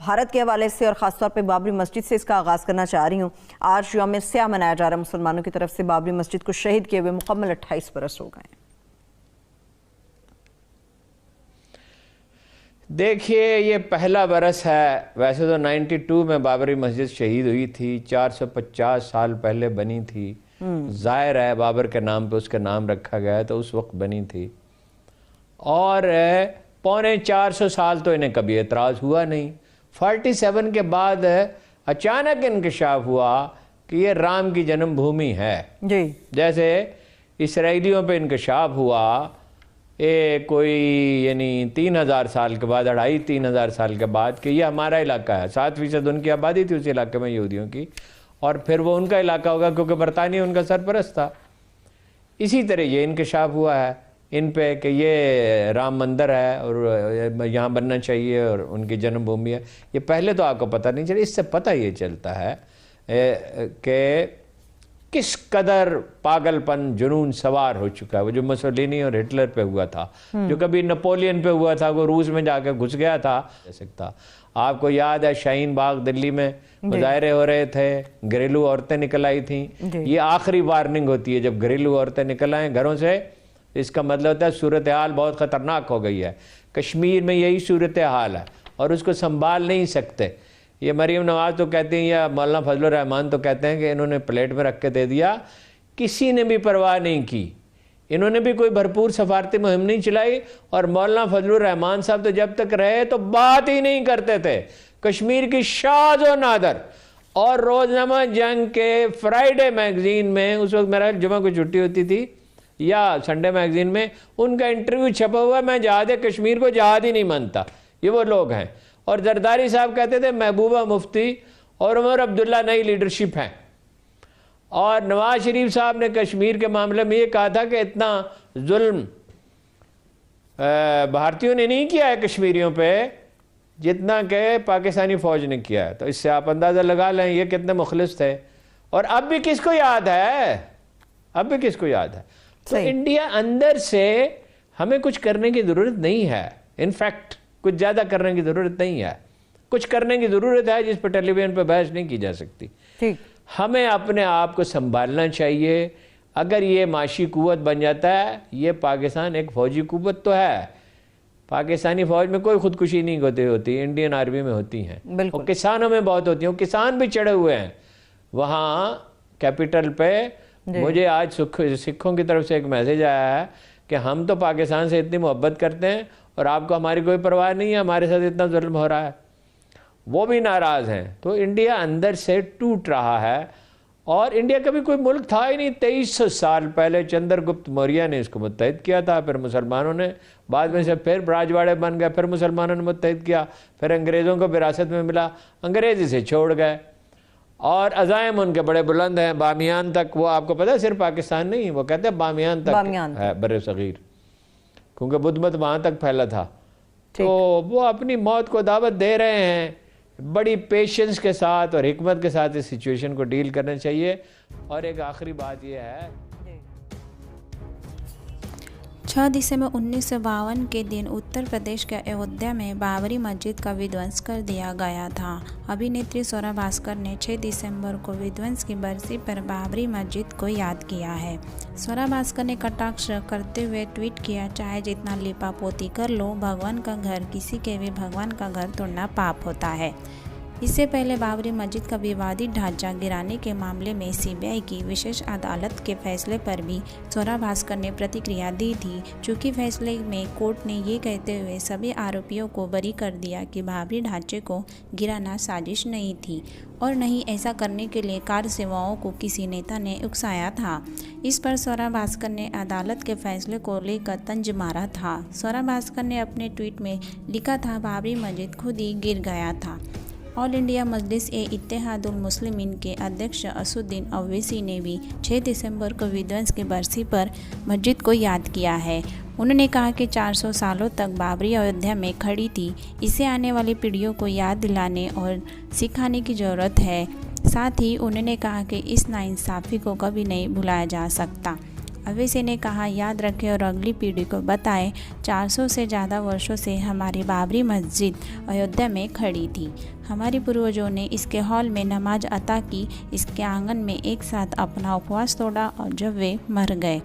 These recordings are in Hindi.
भारत के हवाले से और ख़ासतौर पे बाबरी मस्जिद से इसका आगाज़ करना चाह रही हूँ। आज यौम स्याह मनाया जा रहा है मुसलमानों की तरफ से। बाबरी मस्जिद को शहीद किए हुए मुकम्मल 28 बरस हो गए। देखिए, ये पहला बरस है। वैसे तो 92 में बाबरी मस्जिद शहीद हुई थी, 450 साल पहले बनी थी। जाहिर है बाबर के नाम पे उसका नाम रखा गया है, तो उस वक्त बनी थी। और 450 साल तो इन्हें कभी एतराज़ हुआ नहीं। 47 के बाद अचानक इंकशाफ हुआ कि ये राम की जन्मभूमि है जी। जैसे इसराइलियों पे इंकशाफ हुआ कोई यानी 3000 साल के बाद, 2500-3000 साल के बाद, कि ये हमारा इलाका है। 7% उनकी आबादी थी उस इलाके में यहूदियों की, और फिर वो उनका इलाका होगा क्योंकि बरतानिया उनका सरपरस्त था। इसी तरह ये इंकशाफ हुआ है इन पे कि ये राम मंदिर है और यहाँ बनना चाहिए और उनकी जन्मभूमि है। ये पहले तो आपको पता नहीं चला, इससे पता ये चलता है कि किस कदर पागलपन जुनून सवार हो चुका है। वो जो मुसोलिनी और हिटलर पे हुआ था, जो कभी नेपोलियन पे हुआ था, वो रूस में जाकर घुस गया था। सकता आपको याद है शाहीन बाग दिल्ली में मुजाहरे हो रहे थे, घरेलू औरतें निकल आई थी। ये आखिरी वार्निंग होती है जब घरेलू औरतें निकल आए घरों से, इसका मतलब होता है सूरत हाल बहुत ख़तरनाक हो गई है। कश्मीर में यही सूरत हाल है और उसको संभाल नहीं सकते। ये मरीम नवाज तो कहते हैं या मौलाना फजलुर रहमान तो कहते हैं कि इन्होंने प्लेट में रख के दे दिया, किसी ने भी परवाह नहीं की। इन्होंने भी कोई भरपूर सफारती मुहिम नहीं चलाई। और मौलाना फजलुर रहमान साहब तो जब तक रहे तो बात ही नहीं करते थे कश्मीर की शाद और नादर। और रोजनामा जंग के फ्राइडे मैगजीन में, उस वक्त मेरा जुमा को छुट्टी होती थी, या संडे मैगजीन में उनका इंटरव्यू छपा हुआ, मैं जहाद कश्मीर को जहाद ही नहीं मानता। ये वो लोग हैं। और जरदारी साहब कहते थे महबूबा मुफ्ती और उमर अब्दुल्ला नई लीडरशिप हैं। और नवाज शरीफ साहब ने कश्मीर के मामले में ये कहा था कि इतना जुल्म भारतीयों ने नहीं किया है कश्मीरियों पे जितना कि पाकिस्तानी फौज ने किया है। तो इससे आप अंदाज़ा लगा लें ये कितने मुखलिस थे। और अब भी किसको याद है, अब भी किसको याद है। तो इंडिया अंदर से हमें कुछ करने की ज़रूरत नहीं है। इनफैक्ट कुछ ज़्यादा करने की ज़रूरत नहीं है। कुछ करने की ज़रूरत है जिस पर टेलीविज़न पर बहस नहीं की जा सकती। ठीक, हमें अपने आप को संभालना चाहिए। अगर ये माशी कुव्वत बन जाता है, ये पाकिस्तान एक फ़ौजी कुव्वत तो है। पाकिस्तानी फ़ौज में कोई खुदकुशी नहीं होती, इंडियन आर्मी में होती हैं। और किसानों में बहुत होती हैं। किसान भी चढ़े हुए हैं वहाँ कैपिटल पे। मुझे आज सिखों की तरफ से एक मैसेज आया है कि हम तो पाकिस्तान से इतनी मोहब्बत करते हैं और आपको हमारी कोई परवाह नहीं है, हमारे साथ इतना जुल्म हो रहा है। वो भी नाराज़ हैं। तो इंडिया अंदर से टूट रहा है। और इंडिया कभी कोई मुल्क था ही नहीं। 2300 साल पहले चंद्रगुप्त मौर्य ने इसको मुत्तहिद किया था, फिर मुसलमानों ने, बाद में से फिर राजवाड़े बन गए, फिर मुसलमानों ने मुत्तहिद किया, फिर अंग्रेज़ों को विरासत में मिला, अंग्रेज़ इसे छोड़ गए। और अज़ाइम उनके बड़े बुलंद हैं, बामियान तक। वो आपको पता है सिर्फ पाकिस्तान नहीं, वो कहते हैं बामियान तक है बर सग़ीर, क्योंकि बुद्ध मत वहाँ तक फैला था। तो वो अपनी मौत को दावत दे रहे हैं। बड़ी पेशेंस के साथ और हिकमत के साथ इस सिचुएशन को डील करना चाहिए। और एक आखिरी बात यह है, 6 दिसंबर 1952 के दिन उत्तर प्रदेश के अयोध्या में बाबरी मस्जिद का विध्वंस कर दिया गया था। अभिनेत्री स्वरा भास्कर ने 6 दिसंबर को विध्वंस की बरसी पर बाबरी मस्जिद को याद किया है। स्वरा भास्कर ने कटाक्ष करते हुए ट्वीट किया, चाहे जितना लिपा पोती कर लो, भगवान का घर, किसी के भी भगवान का घर तोड़ना पाप होता है। इससे पहले बाबरी मस्जिद का विवादित ढांचा गिराने के मामले में सीबीआई की विशेष अदालत के फैसले पर भी स्वरा भास्कर ने प्रतिक्रिया दी थी। चूँकि फैसले में कोर्ट ने ये कहते हुए सभी आरोपियों को बरी कर दिया कि बाबरी ढांचे को गिराना साजिश नहीं थी और नहीं ऐसा करने के लिए कार सेवाओं को किसी नेता ने उकसाया था। इस पर स्वरा भास्कर ने अदालत के फैसले को लेकर तंज मारा था। स्वरा भास्कर ने अपने ट्वीट में लिखा था, बाबरी मस्जिद खुद ही गिर गया था। ऑल इंडिया मजलिस-ए-इत्तेहादुल मुस्लिमीन के अध्यक्ष असुद्दीन ओवैसी ने भी 6 दिसंबर को विध्वंस की बरसी पर मस्जिद को याद किया है। उन्होंने कहा कि 400 सालों तक बाबरी अयोध्या में खड़ी थी। इसे आने वाली पीढ़ियों को याद दिलाने और सिखाने की ज़रूरत है। साथ ही उन्होंने कहा कि इस नाइंसाफ़ी को कभी नहीं भुलाया जा सकता। अवैसी ने कहा, याद रखें और अगली पीढ़ी को बताएं, 400 से ज़्यादा वर्षों से हमारी बाबरी मस्जिद अयोध्या में खड़ी थी। हमारे पूर्वजों ने इसके हॉल में नमाज अता की, इसके आंगन में एक साथ अपना उपवास तोड़ा और जब वे मर गए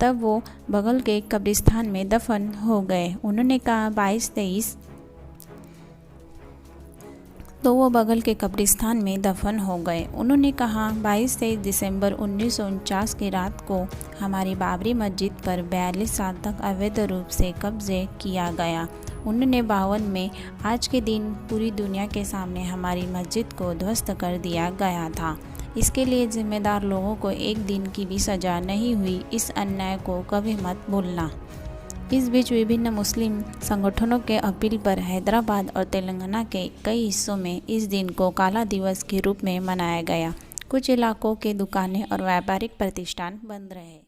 तब वो बगल के कब्रिस्तान में दफन हो गए। उन्होंने कहा 22-23 तो वो बगल के कब्रिस्तान में दफन हो गए। उन्होंने कहा 22-23 दिसंबर 1949 की रात को हमारी बाबरी मस्जिद पर 42 साल तक अवैध रूप से कब्जे किया गया। 1952 में आज के दिन पूरी दुनिया के सामने हमारी मस्जिद को ध्वस्त कर दिया गया था। इसके लिए जिम्मेदार लोगों को एक दिन की भी सज़ा नहीं हुई। इस अन्याय को कभी मत भूलना। इस बीच विभिन्न मुस्लिम संगठनों के अपील पर हैदराबाद और तेलंगाना के कई हिस्सों में इस दिन को काला दिवस के रूप में मनाया गया। कुछ इलाकों के दुकानें और व्यापारिक प्रतिष्ठान बंद रहे।